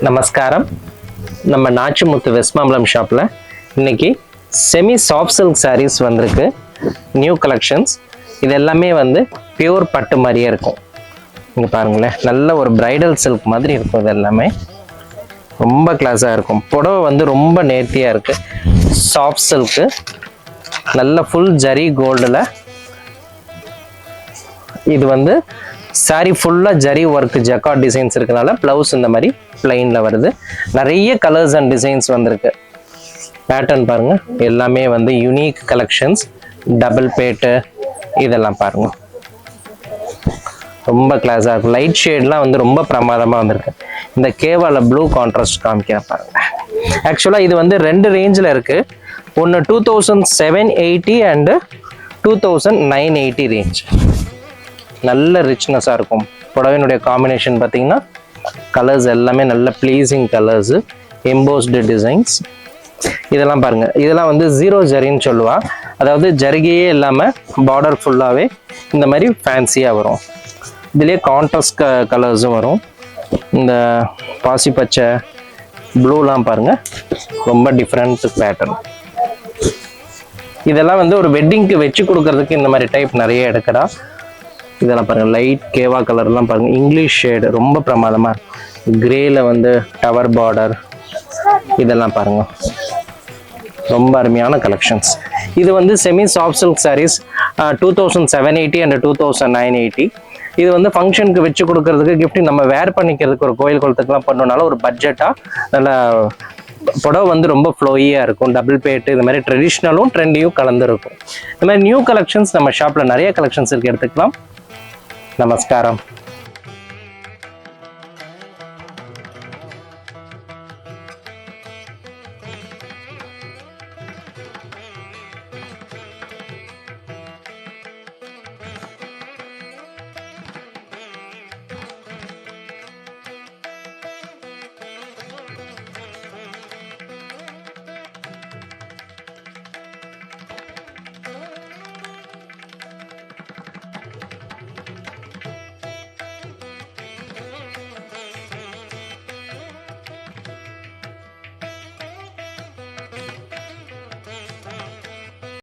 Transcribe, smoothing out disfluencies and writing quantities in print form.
நமஸ்காரம். நம்ம நாச்சிமுத்து வெஸ்மாம்பலம் ஷாப்பில் இன்னைக்கு செமி சாஃப்ட் சில்க் சாரீஸ் வந்திருக்கு. New collections. இது எல்லாமே வந்து பியூர் பட்டு மாதிரியே இருக்கும். இங்கே பாருங்களேன், நல்ல ஒரு பிரைடல் சில்க் மாதிரி இருக்கும். இது எல்லாமே ரொம்ப கிளாஸாக இருக்கும். புடவை வந்து ரொம்ப நேர்த்தியாக இருக்குது. சாஃப்ட் சில்க்கு, நல்ல ஃபுல் ஜரி கோல்டில். இது வந்து சாரி ஃபுல்லாக ஜரி ஒர்க் ஜக்கார்ட் டிசைன்ஸ் இருக்கனால ப்ளவுஸ் இந்த மாதிரி பிளைனில் வருது. நிறைய கலர்ஸ் அண்ட் டிசைன்ஸ் வந்திருக்கு. பேட்டர்ன் பாருங்க, எல்லாமே வந்து யூனிக் கலெக்ஷன்ஸ். டபுள் பேட்டு இதெல்லாம் பாருங்க, ரொம்ப கிளாஸாக இருக்கும். லைட் ஷேட்லாம் வந்து ரொம்ப பிரமாதமாக வந்திருக்கு. இந்த கேவால ப்ளூ கான்ட்ராஸ்ட் காமிக்கிற பாருங்க. ஆக்சுவலாக இது வந்து ரெண்டு ரேஞ்சில் இருக்குது. ஒன்று 2780 அண்டு 2980 ரேஞ்ச். நல்ல ரிச்னஸாக இருக்கும். புடவையினுடைய காம்பினேஷன் பார்த்தீங்கன்னா கலர்ஸ் எல்லாமே நல்ல ப்ளீஸிங் கலர்ஸு, எம்போஸ்டு டிசைன்ஸ். இதெல்லாம் பாருங்கள், இதெல்லாம் வந்து ஜீரோ ஜரின்னு சொல்லுவா. அதாவது ஜரிகையே இல்லாமல் பார்டர் ஃபுல்லாகவே இந்த மாதிரி ஃபேன்சியாக வரும். இதுலேயே கான்ட்ராஸ்ட் கலர்ஸும் வரும். இந்த பாசி பச்சை ப்ளூலாம் பாருங்கள், ரொம்ப டிஃப்ரெண்ட் பேட்டர்ன். இதெல்லாம் வந்து ஒரு வெட்டிங்க்கு வச்சு கொடுக்கறதுக்கு இந்த மாதிரி டைப் நிறைய எடுக்கிறா. இதெல்லாம் பாருங்கள், லைட் கேவா கலர்லாம் பாருங்கள், இங்கிலீஷ் ஷேடு ரொம்ப பிரமாதமாக இருக்கும். கிரேல வந்து டவர் பார்டர் இதெல்லாம் பாருங்கள், ரொம்ப அருமையான கலெக்ஷன்ஸ். இது வந்து semi soft silk saris 2780 and 2980. இது வந்து ஃபங்க்ஷனுக்கு வச்சு கொடுக்கறதுக்கு, கிஃப்ட் நம்ம வேர் பண்ணிக்கிறதுக்கு, ஒரு கோயில் குளத்துக்குலாம் பண்ணனால ஒரு பட்ஜெட்டாக நல்லா புடவை வந்து ரொம்ப ஃப்ளோயியாக இருக்கும். டபுள் பேட்டு இந்த மாதிரி ட்ரெடிஷ்னலும் ட்ரெண்டியும் கலந்துருக்கும். இந்த மாதிரி நியூ கலெக்ஷன்ஸ் நம்ம ஷாப்பில் நிறைய கலெக்ஷன்ஸ் இருக்கு, எடுத்துக்கலாம். நமஸ்காரம்.